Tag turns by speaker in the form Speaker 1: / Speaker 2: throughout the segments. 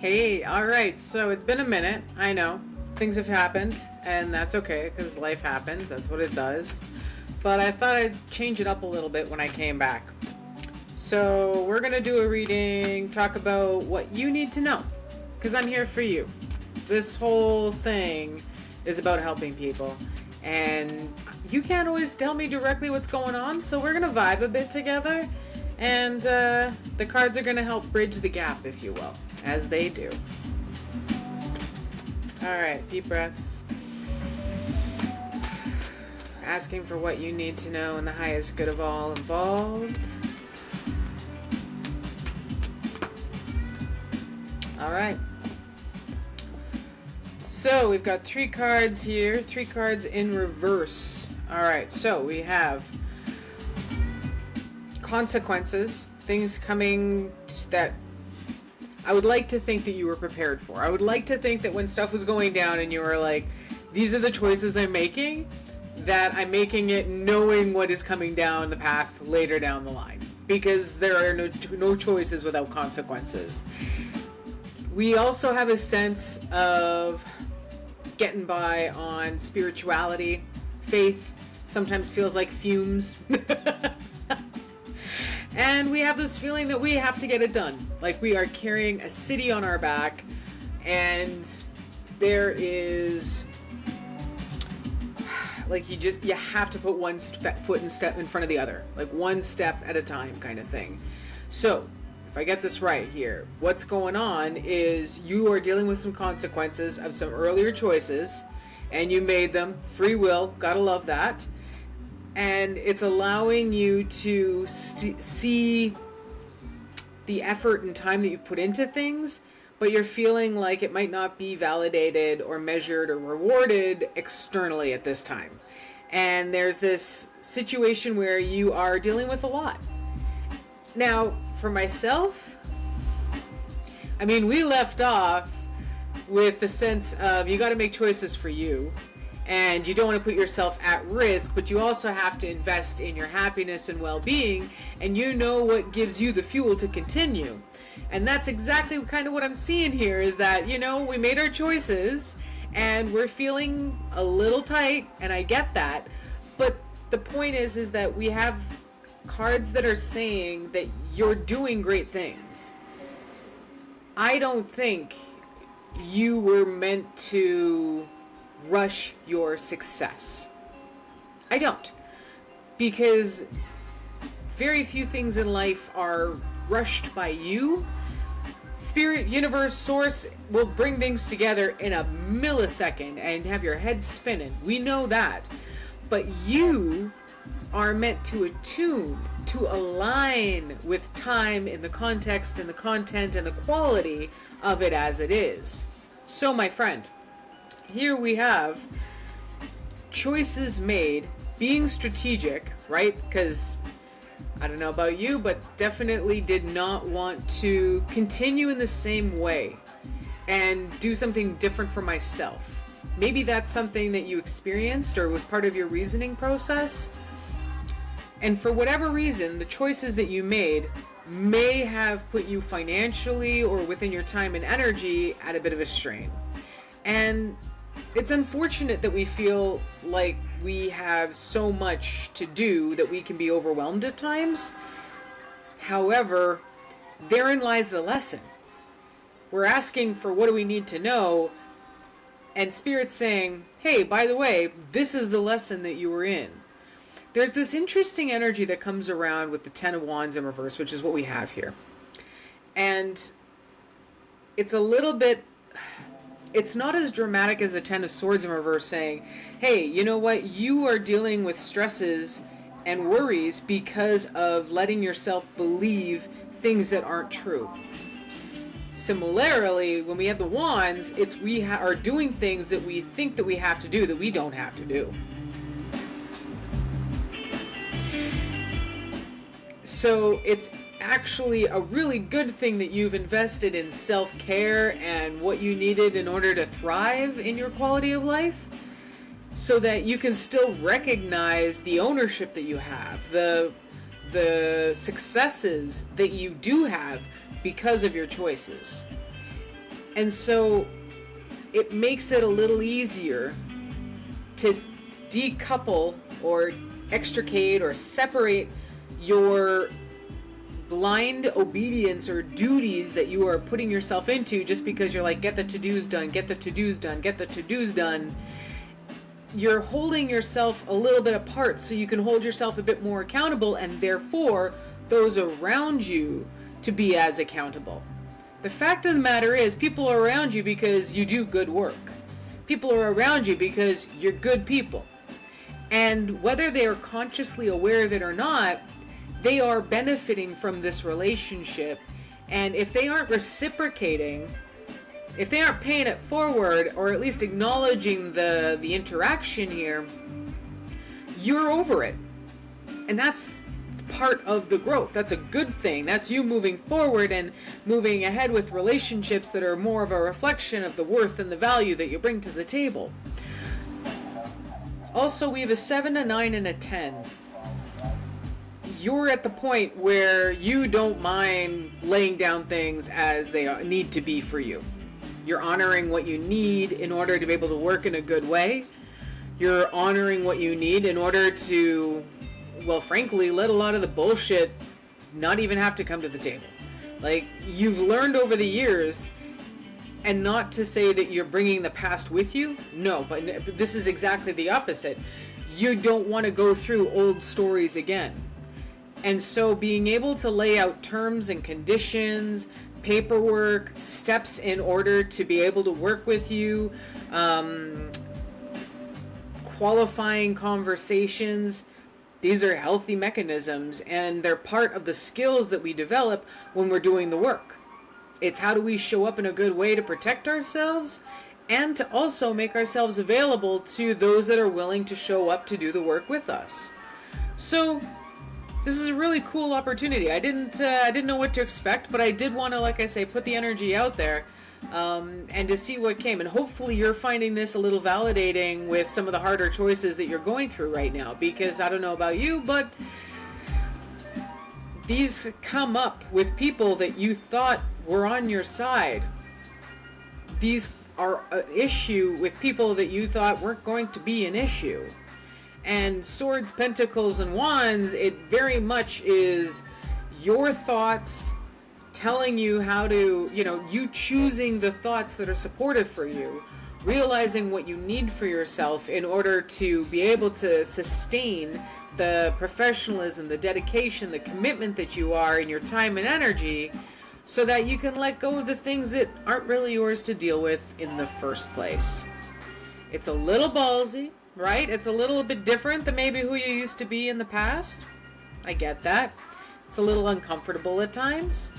Speaker 1: Hey, all right. So it's been a minute. I know things have happened, and that's okay because life happens. That's what it does. But I thought I'd change it up a little bit when I came back. So we're going to do a reading, talk about what you need to know because I'm here for you. This whole thing is about helping people, and you can't always tell me directly what's going on, so we're going to vibe a bit together, and the cards are going to help bridge the gap, if you will, as they do. All right, deep breaths. Asking for what you need to know in the highest good of all involved. All right. So we've got 3 cards here, 3 cards in reverse. All right, so we have consequences, things coming that I would like to think that you were prepared for. I would like to think that when stuff was going down and you were like, these are the choices I'm making, that I'm making it knowing what is coming down the path later down the line. Because there are no choices without consequences. We also have a sense of getting by on spirituality. Faith sometimes feels like fumes. And we have this feeling that we have to get it done. Like we are carrying a city on our back, and there is, like, you have to put one foot and step in front of the other, like one step at a time kind of thing. So if I get this right here, what's going on is you are dealing with some consequences of some earlier choices, and you made them. Free will, gotta love that. And it's allowing you to see the effort and time that you've put into things, but you're feeling like it might not be validated or measured or rewarded externally at this time. And there's this situation where you are dealing with a lot. Now, for myself, I mean, we left off with the sense of you got to make choices for you, and you don't want to put yourself at risk, but you also have to invest in your happiness and well-being, and you know what gives you the fuel to continue. And that's exactly kind of what I'm seeing here, is that, you know, we made our choices and we're feeling a little tight, and I get that, but the point is that we have cards that are saying that you're doing great things. I don't think you were meant to rush your success. I don't. Because very few things in life are rushed by you. Spirit, universe, source will bring things together in a millisecond and have your head spinning. We know that. But you are meant to attune, to align with time in the context and the content and the quality of it as it is. So, my friend, here we have choices made, being strategic, right? Because I don't know about you, but definitely did not want to continue in the same way and do something different for myself. Maybe that's something that you experienced or was part of your reasoning process. And for whatever reason, the choices that you made may have put you financially or within your time and energy at a bit of a strain. And it's unfortunate that we feel like we have so much to do that we can be overwhelmed at times. However, therein lies the lesson. We're asking for what do we need to know, and Spirit's saying, hey, by the way, this is the lesson that you were in. There's this interesting energy that comes around with the Ten of Wands in reverse, which is what we have here. And it's a little bit, it's not as dramatic as the Ten of Swords in reverse saying, hey, you know what? You are dealing with stresses and worries because of letting yourself believe things that aren't true. Similarly, when we have the Wands, it's we are doing things that we think that we have to do that we don't have to do. So it's actually a really good thing that you've invested in self-care and what you needed in order to thrive in your quality of life, so that you can still recognize the ownership that you have, the successes that you do have because of your choices. And so it makes it a little easier to decouple or extricate or separate your blind obedience or duties that you are putting yourself into just because you're like, get the to-dos done, get the to-dos done, get the to-dos done. You're holding yourself a little bit apart so you can hold yourself a bit more accountable, and therefore those around you to be as accountable. The fact of the matter is, people are around you because you do good work. People are around you because you're good people. And whether they are consciously aware of it or not, they are benefiting from this relationship. And if they aren't reciprocating, if they aren't paying it forward, or at least acknowledging the interaction here, you're over it. And that's part of the growth. That's a good thing. That's you moving forward and moving ahead with relationships that are more of a reflection of the worth and the value that you bring to the table. Also, we have a 7, a 9, and a 10. You're at the point where you don't mind laying down things as they need to be for you. You're honoring what you need in order to be able to work in a good way. You're honoring what you need in order to, well, frankly, let a lot of the bullshit not even have to come to the table. Like, you've learned over the years, and not to say that you're bringing the past with you. No, but this is exactly the opposite. You don't want to go through old stories again. And so being able to lay out terms and conditions, paperwork, steps in order to be able to work with you, qualifying conversations, these are healthy mechanisms, and they're part of the skills that we develop when we're doing the work. It's how do we show up in a good way to protect ourselves and to also make ourselves available to those that are willing to show up to do the work with us. So this is a really cool opportunity. I didn't know what to expect, but I did want to, like I say, put the energy out there and to see what came. And hopefully you're finding this a little validating with some of the harder choices that you're going through right now, because I don't know about you, but these come up with people that you thought were on your side. These are an issue with people that you thought weren't going to be an issue. And swords, pentacles, and wands, it very much is your thoughts telling you how to, you choosing the thoughts that are supportive for you, realizing what you need for yourself in order to be able to sustain the professionalism, the dedication, the commitment that you are in your time and energy, so that you can let go of the things that aren't really yours to deal with in the first place. It's a little ballsy, right? It's a little bit different than maybe who you used to be in the past. I get that. It's a little uncomfortable at times.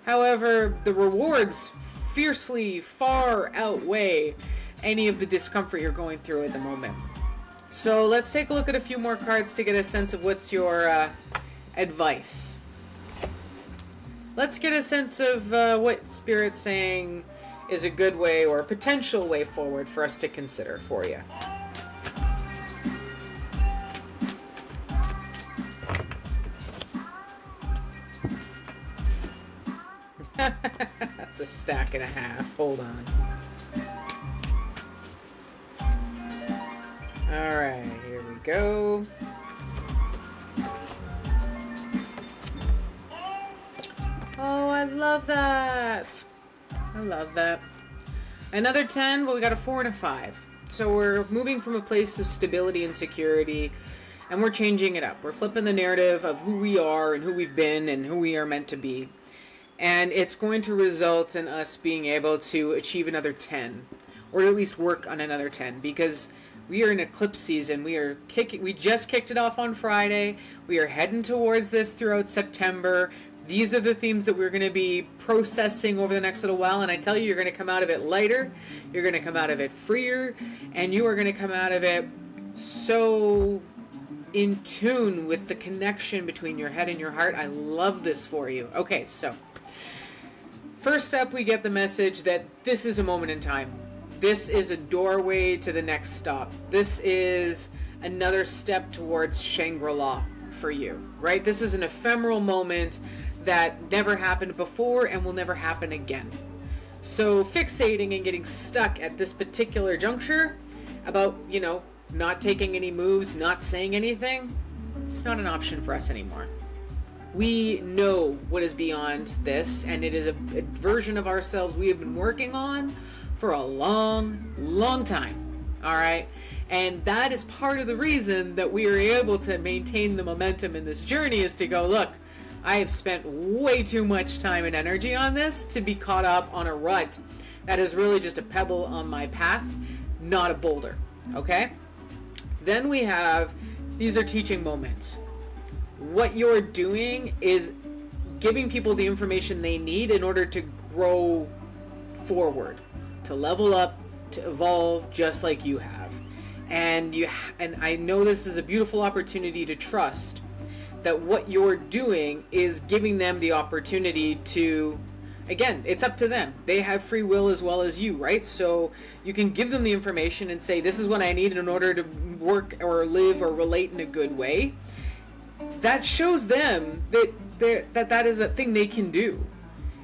Speaker 1: However, the rewards fiercely far outweigh any of the discomfort you're going through at the moment. So let's take a look at a few more cards to get a sense of what's your advice. Let's get a sense of what Spirit's saying is a good way or a potential way forward for us to consider for you. That's a stack and a half. Hold on. Alright, here we go. Oh, I love that. I love that. Another 10, but we got a 4 and a 5. So we're moving from a place of stability and security, and we're changing it up. We're flipping the narrative of who we are and who we've been and who we are meant to be. And it's going to result in us being able to achieve another 10, or at least work on another 10, because we are in eclipse season. We just kicked it off on Friday. We are heading towards this throughout September. These are the themes that we're going to be processing over the next little while, and I tell you, you're going to come out of it lighter, you're going to come out of it freer, and you are going to come out of it so in tune with the connection between your head and your heart. I love this for you. Okay, so first up, we get the message that this is a moment in time. This is a doorway to the next stop. This is another step towards Shangri-La for you, right? This is an ephemeral moment that never happened before and will never happen again. So fixating and getting stuck at this particular juncture about, not taking any moves, not saying anything, it's not an option for us anymore. We know what is beyond this, and it is a version of ourselves we have been working on for a long, long time. All right. And that is part of the reason that we are able to maintain the momentum in this journey, is to go, look, I have spent way too much time and energy on this to be caught up on a rut that is really just a pebble on my path, not a boulder. Okay. Then we have, these are teaching moments. What you're doing is giving people the information they need in order to grow forward, to level up, to evolve, just like you have. And I know this is a beautiful opportunity to trust that what you're doing is giving them the opportunity to, again, it's up to them. They have free will as well as you, right? So you can give them the information and say, this is what I need in order to work or live or relate in a good way. That shows them that is a thing they can do.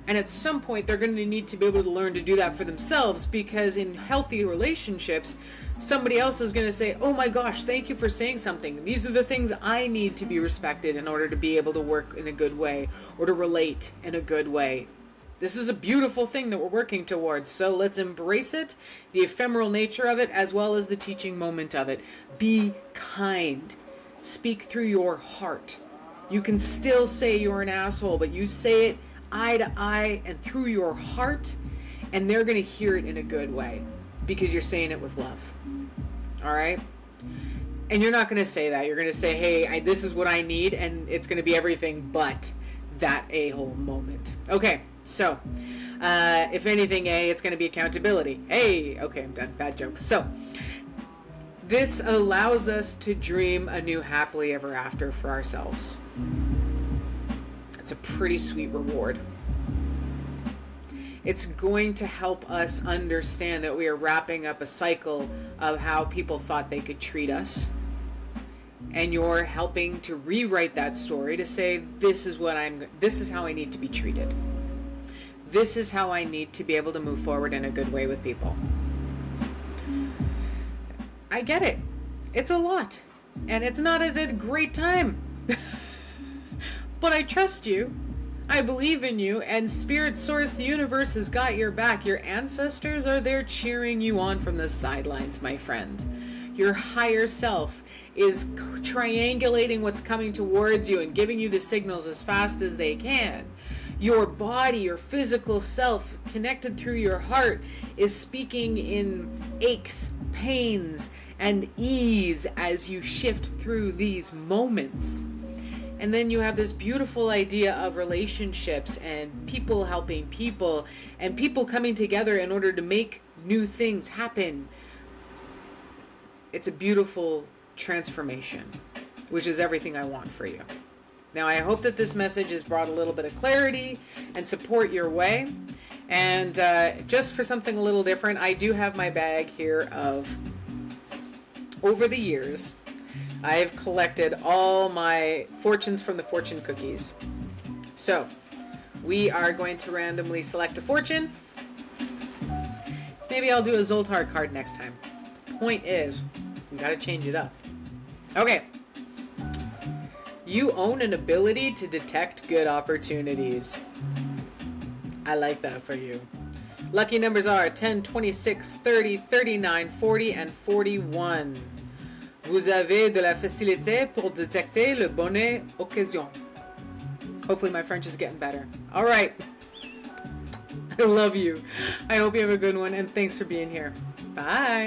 Speaker 1: And at some point, they're going to need to be able to learn to do that for themselves, because in healthy relationships, somebody else is going to say, oh my gosh, thank you for saying something. These are the things I need to be respected in order to be able to work in a good way or to relate in a good way. This is a beautiful thing that we're working towards. So let's embrace it, the ephemeral nature of it, as well as the teaching moment of it. Be kind. Speak through your heart. You can still say you're an asshole, but you say it eye to eye and through your heart, and they're going to hear it in a good way because you're saying it with love. All right? And you're not going to say that. You're going to say, hey, this is what I need, and it's going to be everything but that a-hole moment. Okay, so if anything, it's going to be accountability. Hey, okay, I'm done. Bad jokes. So this allows us to dream a new happily ever after for ourselves. It's a pretty sweet reward. It's going to help us understand that we are wrapping up a cycle of how people thought they could treat us. And you're helping to rewrite that story to say, this is how I need to be treated. This is how I need to be able to move forward in a good way with people. I get it. It's a lot. And it's not at a great time. But I trust you. I believe in you. And Spirit Source, the universe has got your back. Your ancestors are there cheering you on from the sidelines, my friend. Your higher self is triangulating what's coming towards you and giving you the signals as fast as they can. Your body, your physical self, connected through your heart, is speaking in aches, pains, and ease as you shift through these moments. And then you have this beautiful idea of relationships and people helping people and people coming together in order to make new things happen. It's a beautiful transformation, which is everything I want for you. Now, I hope that this message has brought a little bit of clarity and support your way. And just for something a little different, I do have my bag here of, over the years, I have collected all my fortunes from the fortune cookies. So, we are going to randomly select a fortune. Maybe I'll do a Zoltar card next time. Point is, we got to change it up. Okay. You own an ability to detect good opportunities. I like that for you. Lucky numbers are 10, 26, 30, 39, 40, and 41. Vous avez de la facilité pour détecter le bonne occasion. Hopefully my French is getting better. All right. I love you. I hope you have a good one, and thanks for being here. Bye.